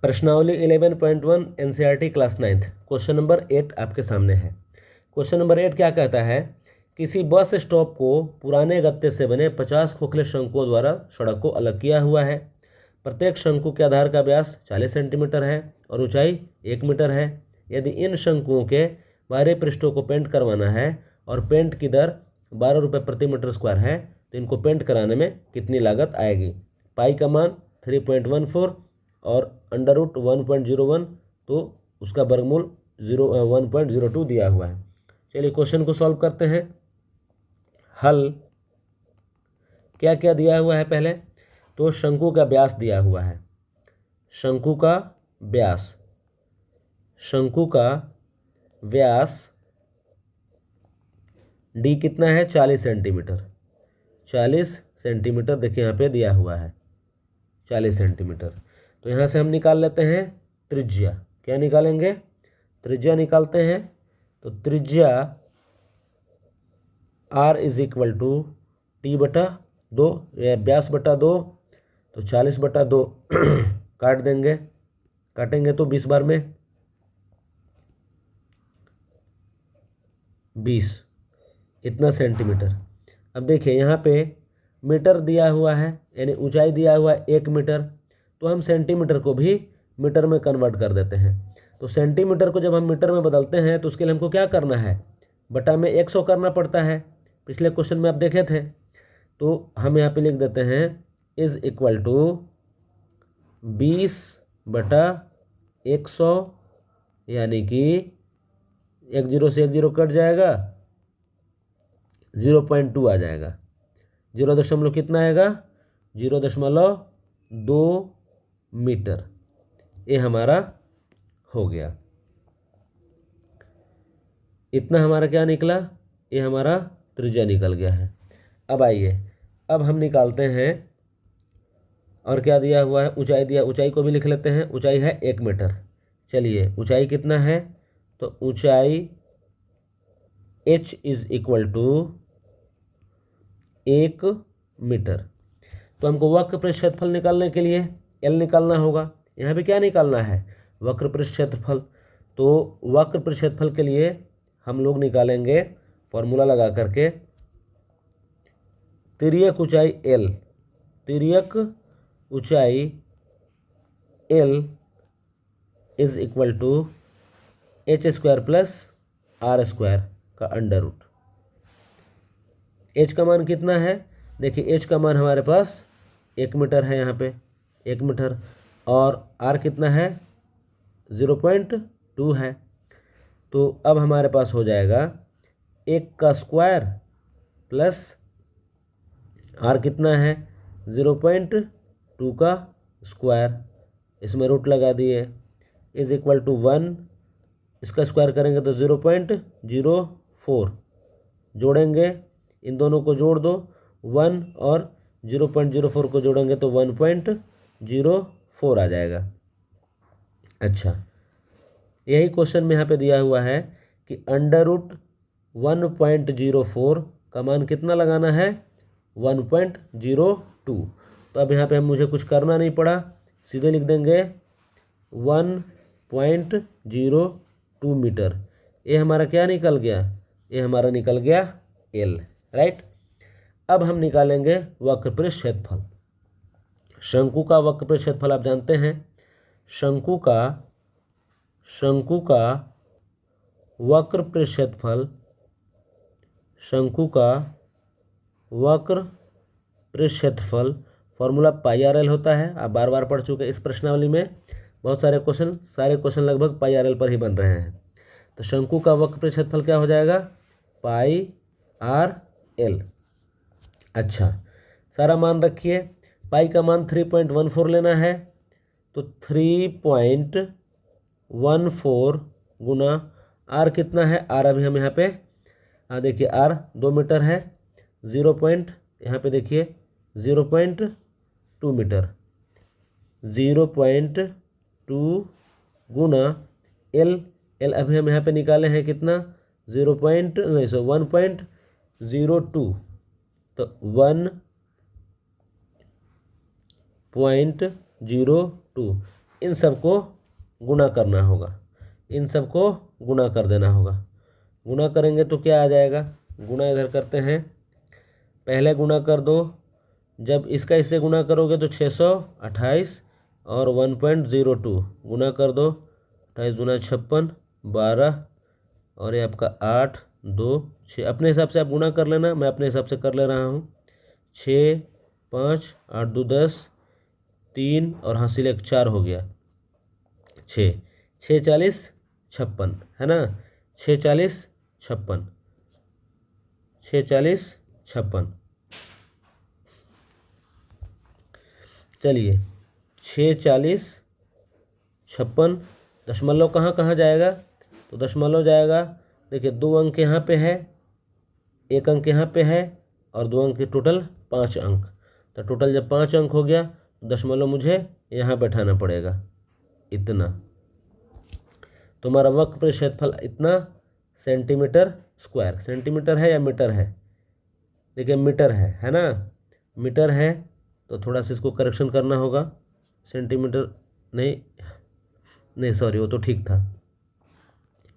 प्रश्नावली 11.1 NCERT class 9th question number 8 आपके सामने है। क्वेश्चन नंबर 8 क्या कहता है, किसी बस स्टॉप को पुराने गत्ते से बने 50 खोखले शंकुओं द्वारा सड़क को अलग किया हुआ है। प्रत्येक शंकु के आधार का व्यास 40 सेंटीमीटर है और ऊंचाई 1 मीटर है। यदि इन शंकुओं के बाहरी पृष्ठों को पेंट करवाना है और पेंट की दर 12 रुपये प्रति मीटर स्क्वायर है तो इनको पेंट कराने में कितनी लागत आएगी। पाई का मान 3.14 और अंडर रूट 1.01, तो उसका वर्गमूल 1.02 दिया हुआ है। चलिए क्वेश्चन को सॉल्व करते हैं। हल क्या क्या दिया हुआ है, पहले तो शंकु का व्यास दिया हुआ है। शंकु का व्यास डी कितना है, 40 सेंटीमीटर। 40 सेंटीमीटर देखिए यहाँ पे दिया हुआ है 40 सेंटीमीटर। तो यहाँ से हम निकाल लेते हैं त्रिज्या। क्या निकालेंगे, त्रिज्या निकालते हैं। तो त्रिज्या r is equal to T बटा 2, व्यास बटा 2, तो 40 बटा 2 काट देंगे, काटेंगे तो 20 बार में 20, इतना सेंटीमीटर। अब देखिए यहाँ पे मीटर दिया हुआ है, यानी ऊंचाई दिया हुआ है 1 मीटर, तो हम सेंटीमीटर को भी मीटर में कन्वर्ट कर देते हैं। तो सेंटीमीटर को जब हम मीटर में बदलते हैं तो उसके लिए हमको क्या करना है, बटा में 100 करना पड़ता है। पिछले क्वेश्चन में आप देखे थे, तो हम यहाँ पे लिख देते हैं इज इक्वल टू 20 बटा 100, यानी कि 10 से 10 कट जाएगा, 0.2 आ जाएगा। 0 कितना आएगा, 0.2 मीटर। ये हमारा हो गया। इतना हमारा क्या निकला, ये हमारा त्रिज्या निकल गया है। अब आइए, अब हम निकालते हैं और क्या दिया हुआ है, ऊंचाई दिया, ऊंचाई को भी लिख लेते हैं। ऊंचाई है 1 मीटर। चलिए ऊंचाई कितना है, तो ऊंचाई h is equal to 1 metre. तो हमको वक्र पृष्ठ क्षेत्रफल निकालने के लिए L निकालना होगा। यहाँ पे क्या निकालना है, वक्र पृष्ठ क्षेत्रफल। तो वक्र पृष्ठ क्षेत्रफल के लिए हम लोग निकालेंगे फॉर्मूला लगा करके, तिर्यक ऊंचाई L, तिर्यक ऊंचाई L is equal to h² plus r² का अंडर रूट। h का मान कितना है, देखिए h का मान हमारे पास 1 मीटर है, यहाँ पे 1 मीटर, और r कितना है, 0.2 है। तो अब हमारे पास हो जाएगा 1 का स्क्वायर प्लस r कितना है, 0.2 का स्क्वायर, इसमें रूट लगा दिए, इज इक्वल टू 1। इसका स्क्वायर करेंगे तो 0.04, जोड़ेंगे, इन दोनों को जोड़ दो, 1 और 0.04 को जोड़ेंगे तो 1.04 आ जाएगा। अच्छा, यही क्वेश्चन में यहाँ पे दिया हुआ है कि अंडर रूट 1.04 का मान कितना लगाना है, 1.02। तो अब यहाँ पे हम मुझे कुछ करना नहीं पड़ा, सीधे लिख देंगे 1.02 मीटर। ये हमारा क्या निकल गया, ये हमारा निकल गया L, राइट। अब हम निकालेंगे वक्र पृष्ठ क्षेत्रफल। शंकु का वक्र पृष्ठ क्षेत्रफल आप जानते हैं, शंकु का वक्र पृष्ठ क्षेत्रफल, शंकु का वक्र पृष्ठ क्षेत्रफल फॉर्मूला पाई आर एल होता है। आप बार बार पढ़ चुके हैं इस प्रश्नावली में, बहुत सारे क्वेश्चन लगभग पाई आर एल पर ही बन रहे हैं। तो शंकु का वक्र पृष्ठ क्षेत्रफल क्या हो जाएगा, पाई आर एल। अच्छा, सारा मान रखिए। पाई का मान 3.14 लेना है, तो 3.14 गुना आर कितना है, आर अभी हम यहाँ पे देखिए आर 2 मीटर है, यहाँ पे देखिए 0.2 मीटर, 0.2 गुना एल अभी हम यहाँ पे निकाले हैं कितना, 1.02, तो 1.02 इन सबको गुणा करना होगा, इन सबको गुणा कर देना होगा। गुणा करेंगे तो क्या आ जाएगा, गुणा इधर करते हैं, पहले गुणा कर दो, जब इसका इससे गुणा करोगे तो 628 और 1.02 गुणा कर दो, 28 दूना 56, 12 और ये आपका 8 2 6। अपने हिसाब से आप गुणा कर लेना, मैं अपने हिसाब से कर ले रहा हूँ। 6 5 8 2 10 3 और हासिल 1 4 हो गया, 6 6 40 56 है ना, 6 40 56, 6 40 56। चलिए 6 40 56, दशमलव कहाँ कहाँ जाएगा, तो दशमलव जाएगा, देखिए 2 अंक यहाँ पे है, 1 अंक यहाँ पे है और 2 अंक के टोटल 5 अंक। तो टोटल जब 5 अंक हो गया तो दशमलव मुझे यहाँ बैठाना पड़ेगा, इतना। तो हमारा वक्र क्षेत्रफल इतना सेंटीमीटर स्क्वायर, सेंटीमीटर है या मीटर है, देखिए मीटर है ना, मीटर है तो थोड़ा सा इसको करेक्शन करना होगा, सेंटीमीटर नहीं सॉरी वो तो ठीक था,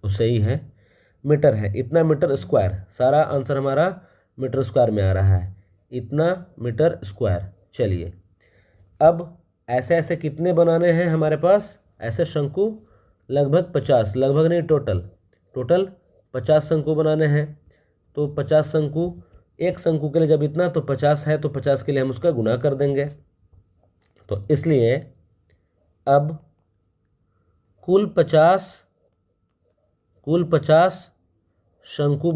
वो सही है, मीटर है, इतना मीटर स्क्वायर, सारा आंसर हमारा मीटर स्क्वायर में आ रहा है, इतना मीटर स्क्वायर। चलिए अब ऐसे ऐसे कितने बनाने हैं हमारे पास, ऐसे शंकु लगभग 50, लगभग नहीं टोटल 50 शंकु बनाने हैं। तो 50 शंकु, एक शंकु के लिए जब इतना तो 50 है तो 50 के लिए हम उसका गुणा कर देंगे। तो इसलिए अब कुल 50 शंकु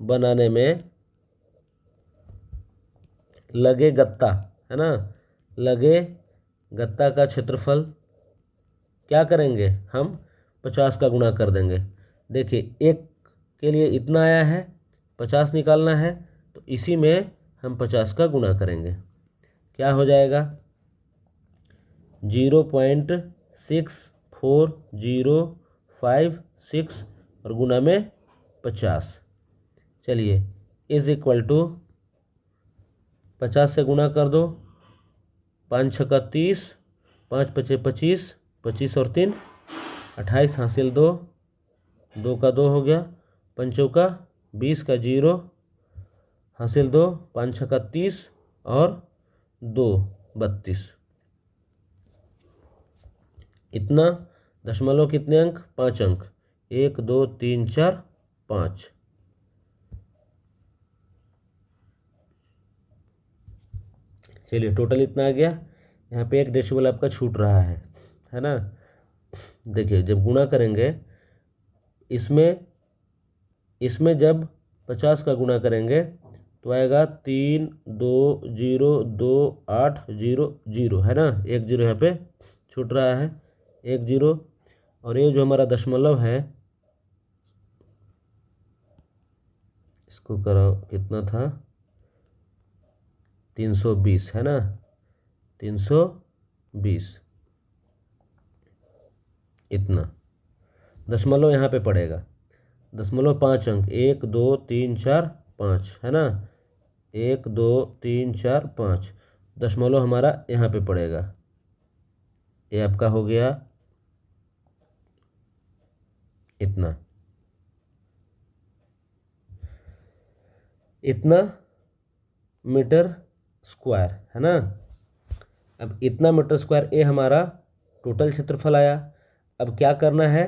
बनाने में लगे गत्ता है ना, लगे गत्ता का क्षेत्रफल क्या करेंगे हम 50 का गुणा कर देंगे। देखिए एक के लिए इतना आया है, 50 निकालना है तो इसी में हम 50 का गुणा करेंगे, क्या हो जाएगा 0.6405 और गुना में 50। चलिए इज इक्वल टू 50 से गुणा कर दो, 5 छक्का 30, 5 पचे 25, 25 और 3 28 हासिल 2, 2 का 2 हो गया, 5 चौका 20 का 0 हासिल 2, 5 छक्का 30 और 2 32, इतना। दशमलव कितने अंक, 5 अंक, 1 2 3 4 5। चलिए टोटल इतना आ गया, यहाँ पे 1 डेसिमल आपका छूट रहा है ना। देखिए जब गुणा करेंगे इसमें जब 50 का गुणा करेंगे तो आएगा 3 2 0 2 8 0 0 है ना, 1 0 यहाँ पे छूट रहा है, 1 0। और ये जो हमारा दशमलव है इसको करो, कितना था 320 है ना, 320 इतना। दशमलव यहाँ पे पड़ेगा, दशमलव 5 अंक, 1 2 3 4 5 है ना, 1 2 3 4 5, दशमलव हमारा यहाँ पे पड़ेगा, ये आपका हो गया इतना मीटर स्क्वायर है ना। अब इतना मीटर स्क्वायर ये हमारा टोटल क्षेत्रफल आया। अब क्या करना है,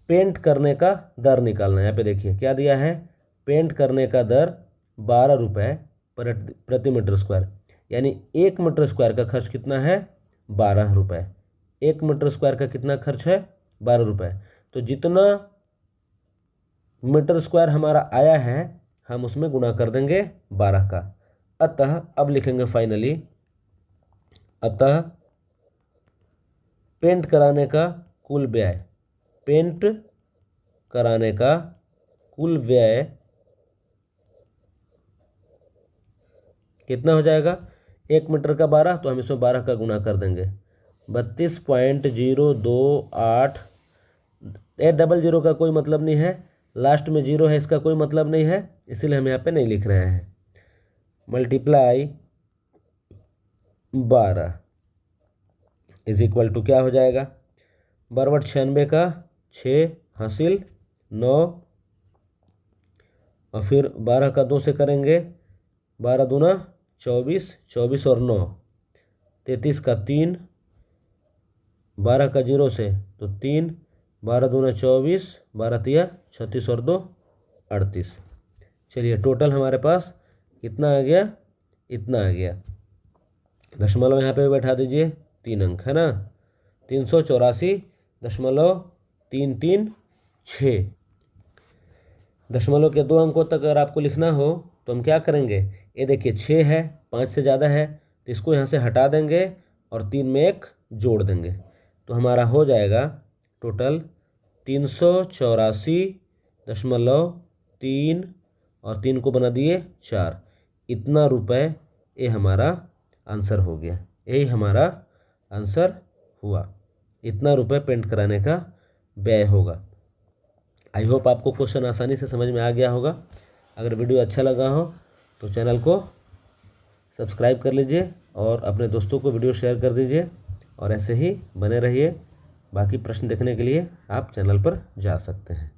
पेंट करने का दर निकालना है। यहाँ पे देखिए क्या दिया है, पेंट करने का दर 12 रुपये प्रति मीटर स्क्वायर, यानी 1 मीटर स्क्वायर का खर्च कितना है 12 रुपये। 1 मीटर स्क्वायर का कितना खर्च है 12 रुपये। तो जितना मीटर स्क्वायर हमारा आया है हम उसमें गुणा कर देंगे 12 का। अतः अब लिखेंगे फाइनली, अतः पेंट कराने का कुल व्यय, पेंट कराने का कुल व्यय कितना हो जाएगा, 1 मीटर का 12 तो हम इसमें 12 का गुणा कर देंगे, 32.028। 800 का कोई मतलब नहीं है, लास्ट में 0 है इसका कोई मतलब नहीं है, इसीलिए हम यहाँ पे नहीं लिख रहे हैं। 12 इज इक्वल टू क्या हो जाएगा, 12/96 का 6 हासिल 9, और फिर 12 का 2 से करेंगे, 12 दूना 24, 24 और 9 33 का 3, 12 का 0 से तो 3, 12 दूना 24, 12 तिया 36 और 2 38। चलिए टोटल हमारे पास कितना आ गया, इतना आ गया। दशमलव यहाँ पे बैठा दीजिए, 3 अंक है ना, 384.336। दशमलव के 2 अंकों तक अगर आपको लिखना हो तो हम क्या करेंगे, ये देखिए 6 है, 5 से ज़्यादा है तो इसको यहाँ से हटा देंगे और 3 में 1 जोड़ देंगे, तो हमारा हो जाएगा टोटल 384.3 और 3 को बना दिए 4। इतना रुपए ये हमारा आंसर हो गया, यही हमारा आंसर हुआ। इतना रुपए प्रिंट कराने का व्यय होगा। आई होप आपको क्वेश्चन आसानी से समझ में आ गया होगा। अगर वीडियो अच्छा लगा हो तो चैनल को सब्सक्राइब कर लीजिए और अपने दोस्तों को वीडियो शेयर कर दीजिए, और ऐसे ही बने रहिए। बाकी प्रश्न देखने के लिए आप चैनल पर जा सकते हैं।